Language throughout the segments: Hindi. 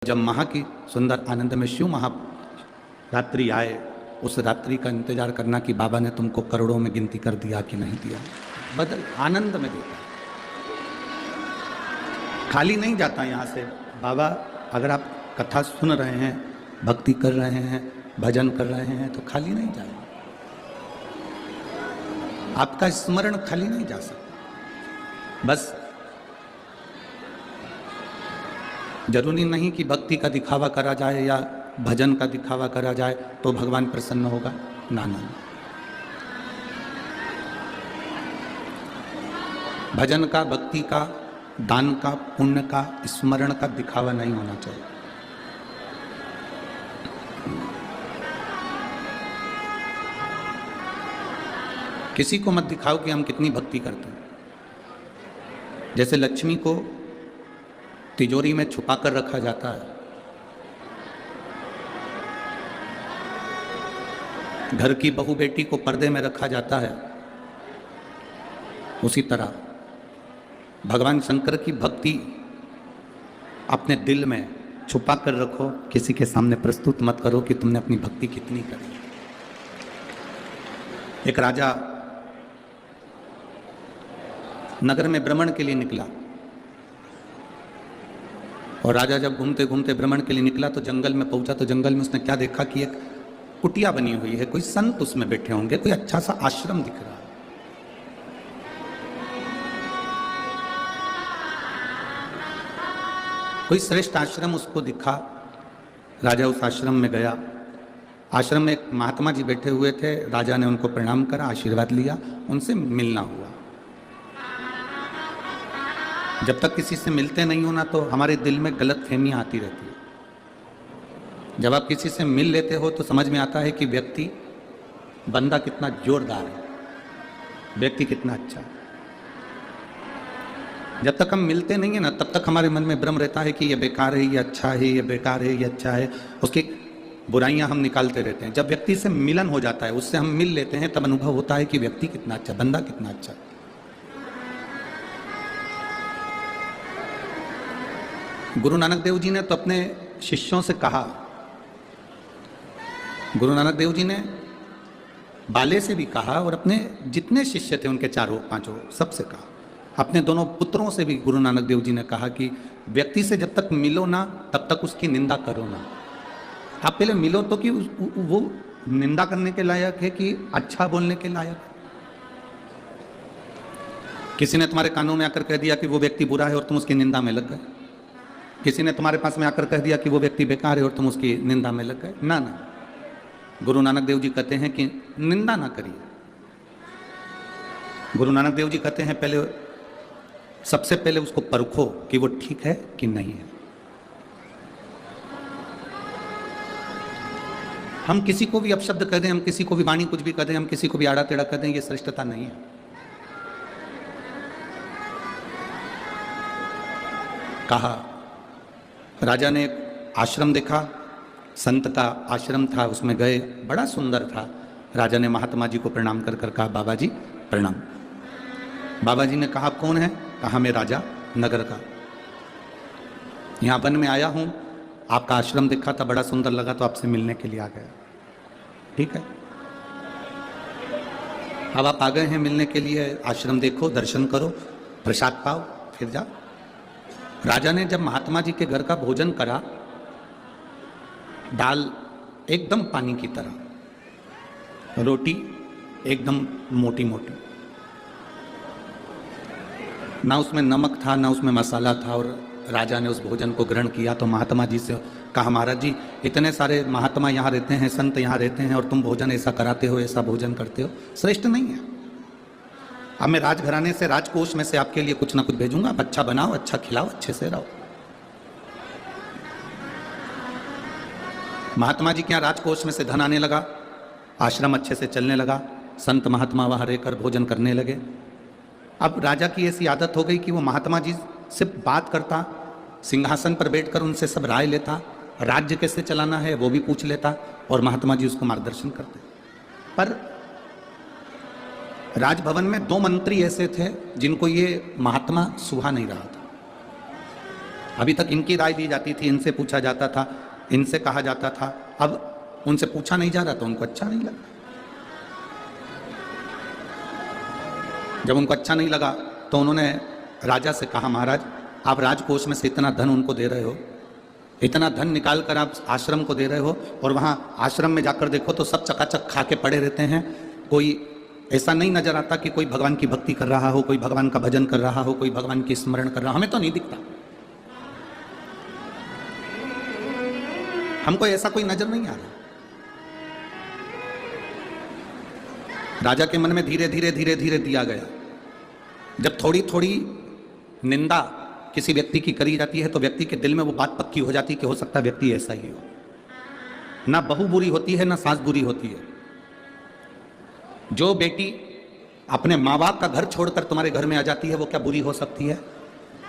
जब महा की सुंदर आनंद में शिव महारात्रि आए, उस रात्रि का इंतजार करना कि बाबा ने तुमको करोड़ों में गिनती कर दिया कि नहीं दिया, बदल आनंद में देता। खाली नहीं जाता यहाँ से बाबा। अगर आप कथा सुन रहे हैं, भक्ति कर रहे हैं, भजन कर रहे हैं, तो खाली नहीं जाएगा। आपका स्मरण खाली नहीं जा सकता। बस जरूरी नहीं कि भक्ति का दिखावा करा जाए या भजन का दिखावा करा जाए तो भगवान प्रसन्न होगा। ना ना, भजन का, भक्ति का, दान का, पुण्य का, स्मरण का दिखावा नहीं होना चाहिए। किसी को मत दिखाओ कि हम कितनी भक्ति करते हैं। जैसे लक्ष्मी को तिजोरी में छुपा कर रखा जाता है, घर की बहू बेटी को पर्दे में रखा जाता है, उसी तरह भगवान शंकर की भक्ति अपने दिल में छुपा कर रखो। किसी के सामने प्रस्तुत मत करो कि तुमने अपनी भक्ति कितनी करी। एक राजा नगर में भ्रमण के लिए निकला, और राजा जब घूमते घूमते भ्रमण के लिए निकला तो जंगल में पहुंचा। तो जंगल में उसने क्या देखा कि एक कुटिया बनी हुई है, कोई संत उसमें बैठे होंगे, कोई अच्छा सा आश्रम दिख रहा है। कोई श्रेष्ठ आश्रम उसको दिखा। राजा उस आश्रम में गया। आश्रम में एक महात्मा जी बैठे हुए थे। राजा ने उनको प्रणाम करा, आशीर्वाद लिया, उनसे मिलना हुआ। जब तक किसी से मिलते नहीं हो ना, तो हमारे दिल में गलत फहमियाँ आती रहती है। जब आप किसी से मिल लेते हो तो समझ में आता है कि व्यक्ति, बंदा कितना जोरदार है, व्यक्ति कितना अच्छा है। जब तक हम मिलते नहीं है ना, तब तक हमारे मन में भ्रम रहता है कि ये बेकार है, ये अच्छा है, ये बेकार है, ये अच्छा है। उसकी बुराइयां हम निकालते रहते हैं। जब व्यक्ति से मिलन हो जाता है, उससे हम मिल लेते हैं, तब अनुभव होता है कि व्यक्ति कितना अच्छा, बंदा कितना अच्छा है। गुरु नानक देव जी ने तो अपने शिष्यों से कहा, गुरु नानक देव जी ने बाले से भी कहा और अपने जितने शिष्य थे उनके चारों पांचों सबसे कहा। अपने दोनों पुत्रों से भी गुरु नानक देव जी ने कहा कि व्यक्ति से जब तक मिलो ना, तब तक उसकी निंदा करो ना। आप पहले मिलो तो कि वो निंदा करने के लायक है कि अच्छा बोलने के लायक है। किसी ने तुम्हारे कानों में आकर कह दिया कि वो व्यक्ति बुरा है और तुम उसकी निंदा में लग गए। किसी ने तुम्हारे पास में आकर कह दिया कि वो व्यक्ति बेकार है और तुम उसकी निंदा में लग गए। ना ना, गुरु नानक देव जी कहते हैं कि निंदा ना करिए। गुरु नानक देव जी कहते हैं पहले, सबसे पहले उसको परखो कि वो ठीक है कि नहीं है। हम किसी को भी अपशब्द कह दें, हम किसी को भी वाणी कुछ भी कह दें, हम किसी को भी आड़ा टेढ़ा कह दें, ये श्रेष्ठता नहीं है। कहा, राजा ने एक आश्रम देखा, संत का आश्रम था, उसमें गए, बड़ा सुंदर था। राजा ने महात्मा जी को प्रणाम कर कर कहा, बाबा जी प्रणाम। बाबा जी ने कहा, कौन है? कहा, मैं राजा नगर का, यहाँ वन में आया हूँ, आपका आश्रम देखा था, बड़ा सुंदर लगा, तो आपसे मिलने के लिए आ गया। ठीक है, अब आप आ गए हैं मिलने के लिए, आश्रम देखो, दर्शन करो, प्रसाद पाओ, फिर जाओ। राजा ने जब महात्मा जी के घर का भोजन करा, दाल एकदम पानी की तरह, रोटी एकदम मोटी मोटी, ना उसमें नमक था ना उसमें मसाला था, और राजा ने उस भोजन को ग्रहण किया। तो महात्मा जी से कहा, महाराज जी इतने सारे महात्मा यहाँ रहते हैं, संत यहाँ रहते हैं, और तुम भोजन ऐसा कराते हो, ऐसा भोजन करते हो, श्रेष्ठ नहीं है। अब मैं राजघराने से, राजकोष में से आपके लिए कुछ ना कुछ भेजूंगा, आप अच्छा बनाओ, अच्छा खिलाओ, अच्छे से रहो। महात्मा जी के यहाँ राजकोष में से धन आने लगा, आश्रम अच्छे से चलने लगा, संत महात्मा वहाँ रहकर भोजन करने लगे। अब राजा की ऐसी आदत हो गई कि वो महात्मा जी से बात करता, सिंहासन पर बैठकर उनसे सब राय लेता, राज्य कैसे चलाना है वो भी पूछ लेता, और महात्मा जी उसको मार्गदर्शन करते। पर राजभवन में 2 मंत्री ऐसे थे जिनको ये महात्मा सुहा नहीं रहा था। अभी तक इनकी राय दी जाती थी, इनसे पूछा जाता था, इनसे कहा जाता था, अब उनसे पूछा नहीं जा रहा तो उनको अच्छा नहीं लगा। जब उनको अच्छा नहीं लगा तो उन्होंने राजा से कहा, महाराज आप राजकोष में से इतना धन उनको दे रहे हो, इतना धन निकाल कर आप आश्रम को दे रहे हो, और वहाँ आश्रम में जाकर देखो तो सब चकाचक खा के पड़े रहते हैं, कोई ऐसा नहीं नजर आता कि कोई भगवान की भक्ति कर रहा हो, कोई भगवान का भजन कर रहा हो, कोई भगवान की स्मरण कर रहा हो, हमें तो नहीं दिखता, हमको ऐसा कोई नजर नहीं आ रहा। राजा के मन में धीरे धीरे धीरे धीरे दिया गया। जब थोड़ी थोड़ी निंदा किसी व्यक्ति की करी जाती है तो व्यक्ति के दिल में वो बात पक्की हो जाती है कि हो सकता है व्यक्ति ऐसा ही हो। ना बहू बुरी होती है ना सास बुरी होती है। जो बेटी अपने माँ बाप का घर छोड़कर तुम्हारे घर में आ जाती है वो क्या बुरी हो सकती है?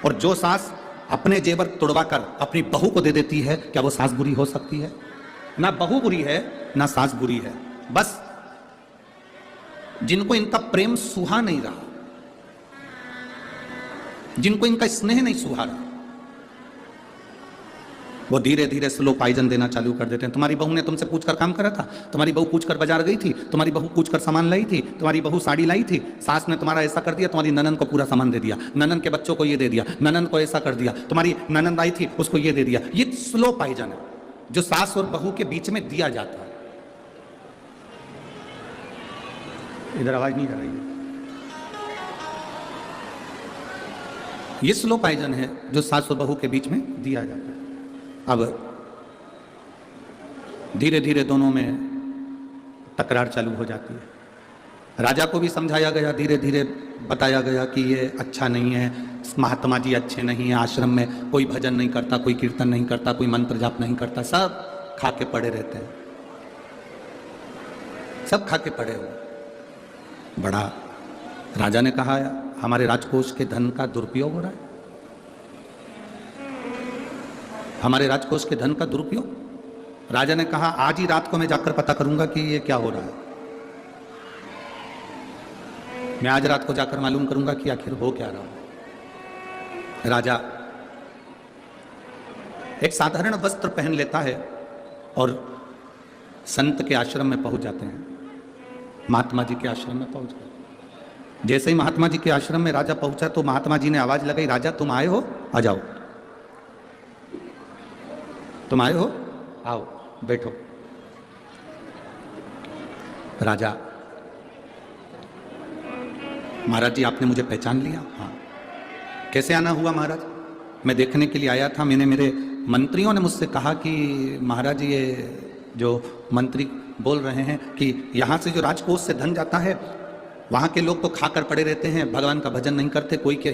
और जो सास अपने जेवर तुड़वाकर अपनी बहू को दे देती है, क्या वो सास बुरी हो सकती है? ना बहू बुरी है ना सास बुरी है। बस जिनको इनका प्रेम सुहा नहीं रहा, जिनको इनका स्नेह नहीं सुहा रहा, वो धीरे धीरे स्लो पॉइजन देना चालू कर देते हैं। तुम्हारी बहू ने तुमसे पूछकर काम करा था, तुम्हारी बहू पूछकर बाजार गई थी, तुम्हारी बहू पूछकर सामान लाई थी, तुम्हारी बहू साड़ी लाई थी, सास ने तुम्हारा ऐसा कर दिया, तुम्हारी ननन को पूरा सामान दे दिया, ननन के बच्चों को ये दे दिया, ननन को ऐसा कर दिया, तुम्हारी ननन आई थी उसको ये दे दिया। ये स्लो पॉइजन है जो सास और बहू के बीच में दिया जाता है। इधर आवाज नहीं आ रही है। ये स्लो पॉइजन है जो सास और बहू के बीच में दिया जाता है। अब धीरे धीरे दोनों में तकरार चालू हो जाती है। राजा को भी समझाया गया, धीरे धीरे बताया गया कि ये अच्छा नहीं है, महात्मा जी अच्छे नहीं है, आश्रम में कोई भजन नहीं करता, कोई कीर्तन नहीं करता, कोई मंत्र जाप नहीं करता, सब खा के पड़े रहते हैं, सब खा के पड़े हुए। बड़ा राजा ने कहा, हमारे राजकोष के धन का दुरुपयोग हो रहा है, हमारे राजकोष के धन का दुरुपयोग। राजा ने कहा, आज ही रात को मैं जाकर पता करूंगा कि ये क्या हो रहा है, मैं आज रात को जाकर मालूम करूंगा कि आखिर हो क्या रहा है। राजा एक साधारण वस्त्र पहन लेता है और संत के आश्रम में पहुंच जाते हैं, महात्मा जी के आश्रम में पहुंच गए। जैसे ही महात्मा जी के आश्रम में राजा पहुंचा तो महात्मा जी ने आवाज लगाई, राजा तुम आए हो, आ जाओ, तुम आए हो, आओ बैठो। राजा, महाराज जी आपने मुझे पहचान लिया? हाँ। कैसे आना हुआ महाराज? मैं देखने के लिए आया था, मेरे मंत्रियों ने मुझसे कहा कि महाराज ये जो मंत्री बोल रहे हैं कि यहाँ से जो राजकोष से धन जाता है वहाँ के लोग तो खाकर पड़े रहते हैं, भगवान का भजन नहीं करते, कोई के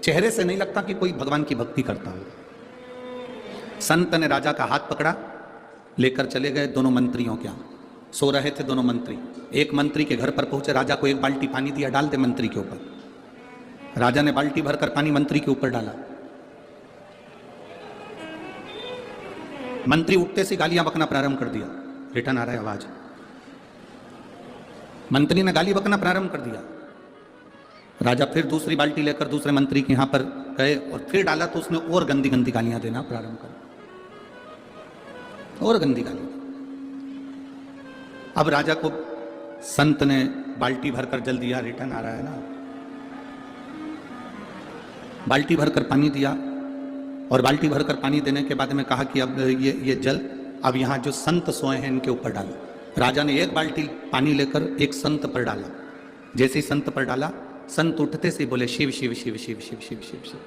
चेहरे से नहीं लगता कि कोई भगवान की भक्ति करता हो। संत ने राजा का हाथ पकड़ा, लेकर चले गए दोनों मंत्रियों के यहाँ। सो रहे थे दोनों मंत्री, एक मंत्री के घर पर पहुंचे, राजा को एक बाल्टी पानी दिया, डाल दे मंत्री के ऊपर। राजा ने बाल्टी भरकर पानी मंत्री के ऊपर डाला। मंत्री उठते से गालियां बकना प्रारंभ कर दिया। रिटर्न आ रहा है आवाज। मंत्री ने गाली बकना प्रारंभ कर दिया। राजा फिर दूसरी बाल्टी लेकर दूसरे मंत्री के यहां पर गए और फिर डाला तो उसने और गंदी गंदी गालियां देना प्रारंभ कर, और गंदी गालियां। अब राजा को संत ने बाल्टी भरकर जल दिया, रिटर्न आ रहा है ना, बाल्टी भरकर पानी दिया और बाल्टी भरकर पानी देने के बाद में कहा कि अब ये जल अब यहाँ जो संत सोए हैं इनके ऊपर डालो। राजा ने एक बाल्टी पानी लेकर एक संत पर डाला। जैसे ही संत पर डाला, संत उठते से बोले शिव शिव शिव शिव शिव शिव शिव शिव।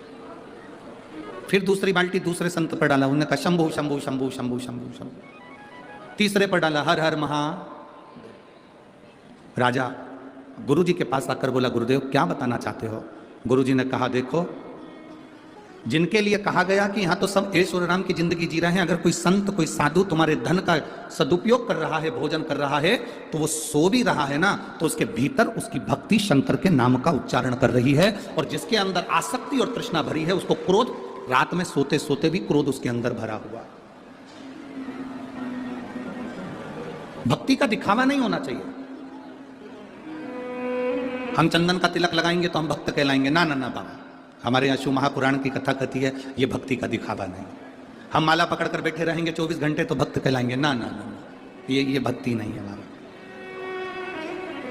फिर दूसरी बाल्टी दूसरे संत पर डाला, उन्होंने कहा शंभु शंभु शंभु शंभु शंभु शंभु। तीसरे पर डाला हर हर महा। राजा गुरुजी के पास आकर बोला, गुरुदेव क्या बताना चाहते हो? गुरुजी ने कहा, देखो जिनके लिए कहा गया कि यहाँ तो सब ऐश्वर राम की जिंदगी जी रहे हैं, अगर कोई संत कोई साधु तुम्हारे धन का सदुपयोग कर रहा है, भोजन कर रहा है, तो वो सो भी रहा है ना, तो उसके भीतर उसकी भक्ति शंकर के नाम का उच्चारण कर रही है। और जिसके अंदर आसक्ति और तृष्णा भरी है, उसको क्रोध, रात में सोते सोते भी क्रोध उसके अंदर भरा हुआ। भक्ति का दिखावा नहीं होना चाहिए। हम चंदन का तिलक लगाएंगे तो हम भक्त कहलाएंगे, ना ना ना बाबा, हमारे यहाँ शिव महापुराण की कथा कहती है ये भक्ति का दिखावा नहीं। हम माला पकड़ कर बैठे रहेंगे 24 घंटे तो भक्त कहलाएंगे, ना ना ना, ये भक्ति नहीं है हमारा।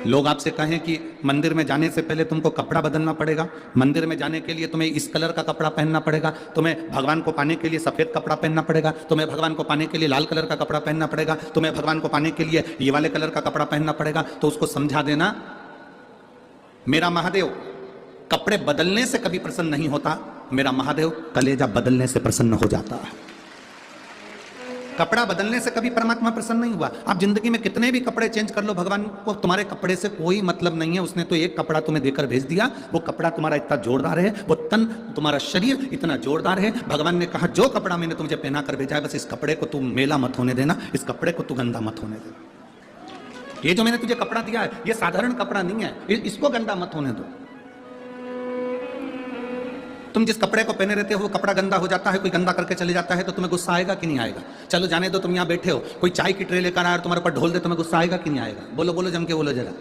लोग आपसे कहें कि मंदिर में जाने से पहले तुमको कपड़ा बदलना पड़ेगा, मंदिर में जाने के लिए तुम्हें इस कलर का कपड़ा पहनना पड़ेगा, तुम्हें भगवान को पाने के लिए सफेद कपड़ा पहनना पड़ेगा, तुम्हें भगवान को पाने के लिए लाल कलर का कपड़ा पहनना पड़ेगा, तुम्हें भगवान को पाने के लिए ये वाले कलर का कपड़ा पहनना पड़ेगा, तो उसको समझा देना मेरा महादेव कपड़े बदलने से कभी प्रसन्न नहीं होता, मेरा महादेव कलेजा बदलने से प्रसन्न हो जाता है। कपड़ा बदलने से कभी परमात्मा प्रसन्न नहीं हुआ। आप जिंदगी में कितने भी कपड़े चेंज कर लो, भगवान को तुम्हारे कपड़े से कोई मतलब नहीं है। उसने तो एक कपड़ा तुम्हें देकर भेज दिया, वो कपड़ा तुम्हारा इतना जोरदार है, वो तन तुम्हारा शरीर इतना जोरदार है। भगवान ने कहा जो कपड़ा मैंने तुझे पहना कर भेजा है, बस इस कपड़े को तू मेला मत होने देना, इस कपड़े को तू गंदा मत होने देना। ये जो मैंने तुझे कपड़ा दिया है ये साधारण कपड़ा नहीं है, इसको गंदा मत होने दो। तुम जिस कपड़े को पहने रहते हो वो कपड़ा गंदा हो जाता है, कोई गंदा करके चले जाता है तो तुम्हें गुस्सा आएगा कि नहीं आएगा? चलो जाने दो, तुम यहाँ बैठे हो, कोई चाय की ट्रे लेकर आया और तुम्हारे ऊपर ढोल दे, तुम्हें गुस्सा आएगा कि नहीं आएगा? बोलो बोलो, जम के बोलो जरा।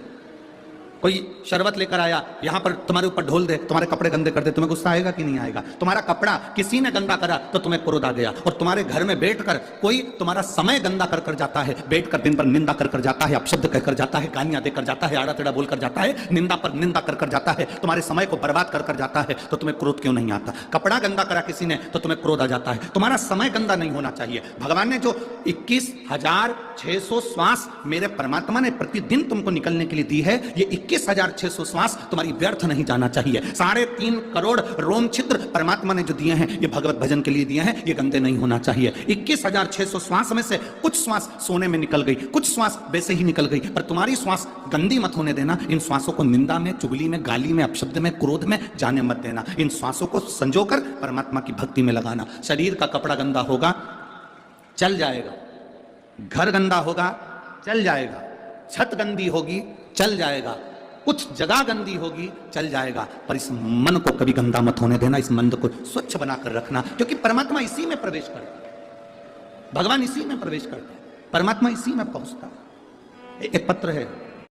कोई शरबत लेकर आया यहाँ पर तुम्हारे ऊपर ढोल दे, तुम्हारे कपड़े गंदे कर दे, तुम्हें गुस्सा आएगा कि नहीं आएगा? तुम्हारा कपड़ा किसी ने गंदा करा तो तुम्हें क्रोध आ गया। और तुम्हारे घर में बैठकर कोई तुम्हारा समय गंदा कर कर जाता है, बैठकर दिन भर निंदा कर कर जाता है, अपशब्द कहकर जाता है, गालियां देकर जाता है, आड़ा टेढ़ा बोल कर जाता है, निंदा पर निंदा कर कर जाता है, तुम्हारे समय को बर्बाद कर कर जाता है, तो तुम्हें क्रोध क्यों नहीं आता? कपड़ा गंदा करा किसी ने तो तुम्हें क्रोध आ जाता है। तुम्हारा समय गंदा नहीं होना चाहिए। भगवान ने जो 21,600 श्वास मेरे परमात्मा ने प्रतिदिन तुमको निकलने के लिए दी है, ये 21,600 श्वास तुम्हारी व्यर्थ नहीं जाना चाहिए। 3.5 करोड़ रोम छिद्र परमात्मा ने जो दिए हैं ये भगवत भजन के लिए दिए हैं, ये गंदे नहीं होना चाहिए। 21,600 श्वास में से कुछ श्वास सोने में निकल गई, कुछ श्वास वैसे ही निकल गई, पर तुम्हारी श्वास गंदी मत होने देना। इन श्वासों को निंदा में, चुगली में, गाली में, अपशब्द में, क्रोध में जाने मत देना। इन श्वासों को संजोकर परमात्मा की भक्ति में लगाना। शरीर का कपड़ा गंदा होगा चल जाएगा, घर गंदा होगा चल जाएगा, छत गंदी होगी चल जाएगा, कुछ जगह गंदी होगी चल जाएगा, पर इस मन को कभी गंदा मत होने देना। इस मन को स्वच्छ बनाकर रखना, क्योंकि परमात्मा इसी में प्रवेश करता है, भगवान इसी में प्रवेश करता है, परमात्मा इसी में पहुंचता है। एक पत्र है